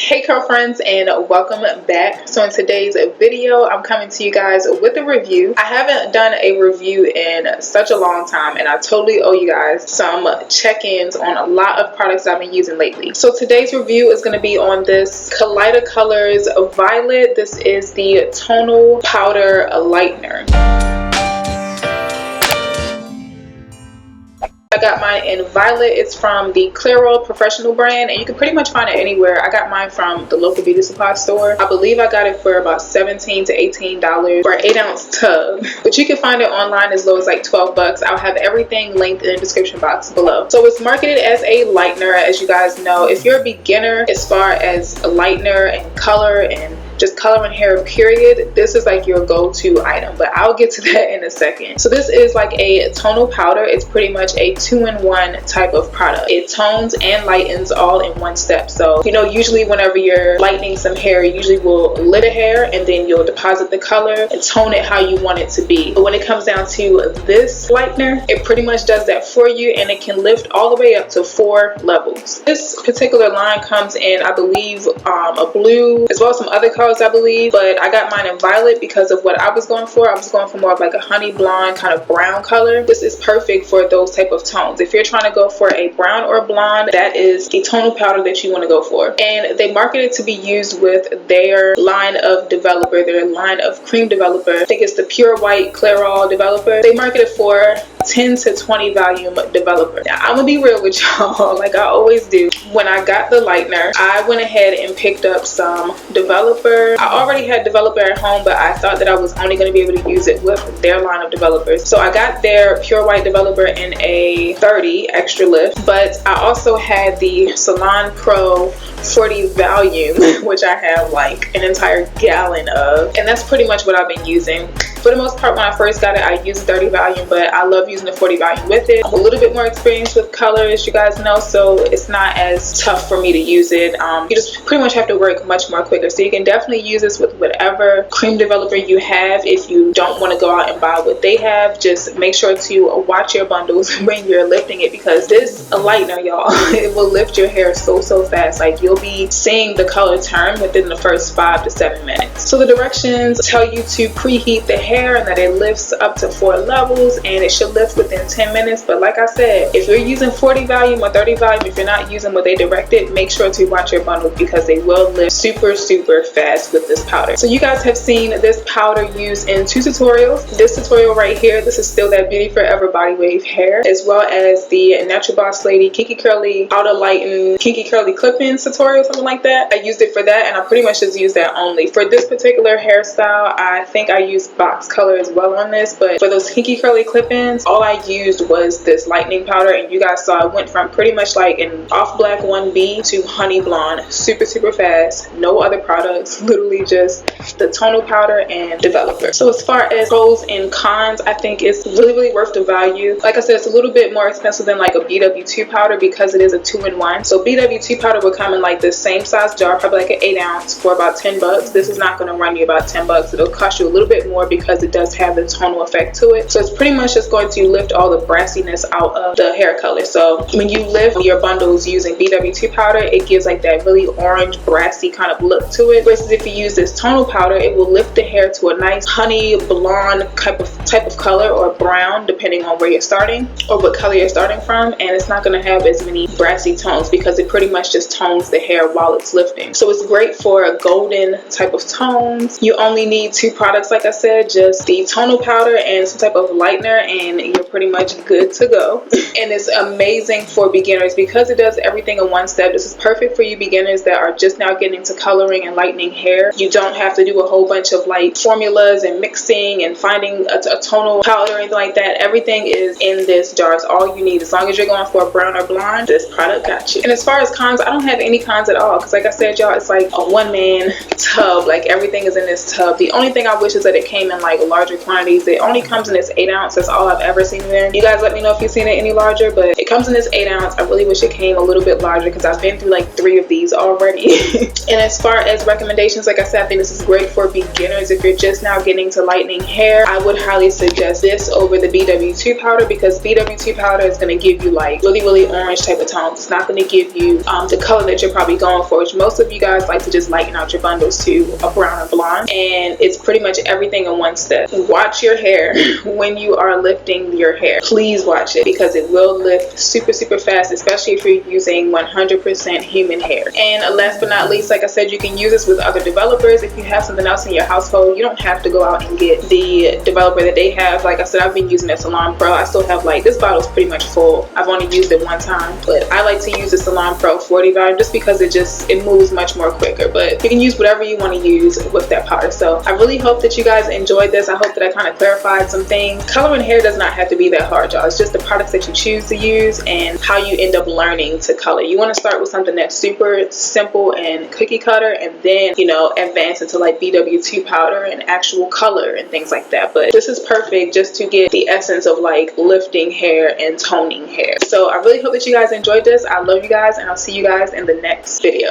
Hey girlfriends, and welcome back. So in today's video I'm coming to you guys with a review. I haven't done a review in such a long time, and I totally owe you guys some check-ins on a lot of products I've been using lately. So today's review is going to be on this Kaleidocolors Violet. This is the tonal powder lightener. I got mine in violet. It's from the Clairol professional brand, and you can pretty much find it anywhere. I got mine from the local beauty supply store. I believe I got it for about $17 to $18 for an 8-ounce tub, but you can find it online as low as like 12 bucks. I'll have everything linked in the description box below. So it's marketed as a lightener. As you guys know, if you're a beginner as far as a lightener and color and just coloring hair period, this is like your go-to item, but I'll get to that in a second. So this is like a tonal powder. It's pretty much a 2-in-1 type of product. It tones and lightens all in one step. So you know, usually whenever you're lightening some hair, you usually will lit a hair and then you'll deposit the color and tone it how you want it to be. But when it comes down to this lightener, it pretty much does that for you, and it can lift all the way up to 4 levels. This particular line comes in, I believe, a blue as well as some other colors, I believe, but I got mine in violet because of what I was going for. I was going for more of like a honey blonde kind of brown color. This is perfect for those type of tones. If you're trying to go for a brown or a blonde, that is the tonal powder that you want to go for. And they market it to be used with their line of developer, their line of cream developer. I think it's the pure white Clairol developer. They market it for 10 to 20 volume developer. Now I'm gonna be real with y'all, like I always do. When I got the lightener, I went ahead and picked up some developer. I already had developer at home, but I thought that I was only going to be able to use it with their line of developers. So I got their pure white developer in a 30 extra lift, but I also had the Salon Pro 40 volume, which I have like an entire gallon of, and that's pretty much what I've been using. For the most part, when I first got it, I used 30 volume, but I love using the 40 volume with it. I'm a little bit more experienced with color, as you guys know, so it's not as tough for me to use it. You just pretty much have to work much more quicker. So you can definitely use this with whatever cream developer you have. If you don't want to go out and buy what they have, just make sure to watch your bundles when you're lifting it, because this lightener, y'all, it will lift your hair so fast. Like you'll be seeing the color turn within the first 5 to 7 minutes. So the directions tell you to preheat the hair and that it lifts up to 4 levels, and it should lift within 10 minutes. But like I said, if you're using 40 volume or 30 volume, if you're not using what they directed, make sure to watch your bundles, because they will lift super fast with this powder. So you guys have seen this powder used in 2 tutorials. This tutorial right here, this is still that Beauty Forever body wave hair, as well as the Natural Boss Lady Kinky Curly Outer Lighten Kinky Curly Clip-ins tutorial, something like that. I used it for that, and I pretty much just used that only. For this particular hairstyle, I think I used box color as well on this, but for those kinky curly clip-ins, all I used was this lightening powder, and you guys saw it went from pretty much like an off black 1B to honey blonde super fast. No other products, literally just the tonal powder and developer. So as far as pros and cons, I think it's really worth the value. Like I said, it's a little bit more expensive than like a BW2 powder because it is a 2-in-1. So BW2 powder will come in like the same size jar, probably like an 8-ounce, for about 10 bucks. This is not going to run you about 10 bucks. It'll cost you a little bit more because it does have the tonal effect to it. So it's pretty much just going to lift all the brassiness out of the hair color. So when you lift your bundles using BW2 powder, it gives like that really orange brassy kind of look to it. Versus if you use this tonal powder, it will lift the hair to a nice honey blonde type of color, or brown, depending on where you're starting or what color you're starting from. And it's not going to have as many brassy tones because it pretty much just tones the hair while it's lifting. So it's great for golden type of tones. You only need 2 products, like I said, just the tonal powder and some type of lightener, and you're pretty much good to go. And it's amazing for beginners because it does everything in one step. This is perfect for you beginners that are just now getting into coloring and lightening hair. You don't have to do a whole bunch of like formulas and mixing and finding a tonal powder or anything like that. Everything is in this jar. It's all you need. As long as you're going for a brown or blonde, this product got you. And as far as cons, I don't have any cons at all, because like I said, y'all, it's like a one-man tub. Like everything is in this tub. The only thing I wish is that it came in like larger quantities. It only comes in this 8-ounce. That's all I've ever seen there. You guys let me know if you've seen it any larger, but it comes in this 8 ounce. I really wish it came a little bit larger because I've been through like 3 of these already. And as far as recommendations, like I said, I think this is great for beginners. If you're just now getting to lightening hair, I would highly suggest this over the BW2 powder, because BW2 powder is going to give you like really orange type of tones. It's not going to give you the color that you're probably going for, which most of you guys like to just lighten out your bundles to a brown or blonde, and it's pretty much everything in one step. Watch your hair when you are lifting your hair. Please watch it, because it will lift super fast, especially if you're using 100% human hair. And last but not least, like I said, you can use this with other developers. If you have something else in your household, you don't have to go out and get the developer that they have. Like I said, I've been using the Salon Pro. I still have like, this bottle's pretty much full. I've only used it one time, but I like to use the Salon Pro 40 volume just because it moves much more quicker. But you can use whatever you want to use with that powder. So I really hope that you guys enjoyed this. I hope that I kind of clarified some things. Coloring hair does not have to be that hard, y'all. It's just the products that you choose to use and how you end up learning to color. You want to start with something that's super simple and cookie cutter, and then, you know, advance into like BW2 powder and actual color and things like that. But this is perfect just to get the essence of like lifting hair and toning hair. So I really hope that you guys enjoyed this. I love you guys, and I'll see you guys in the next video.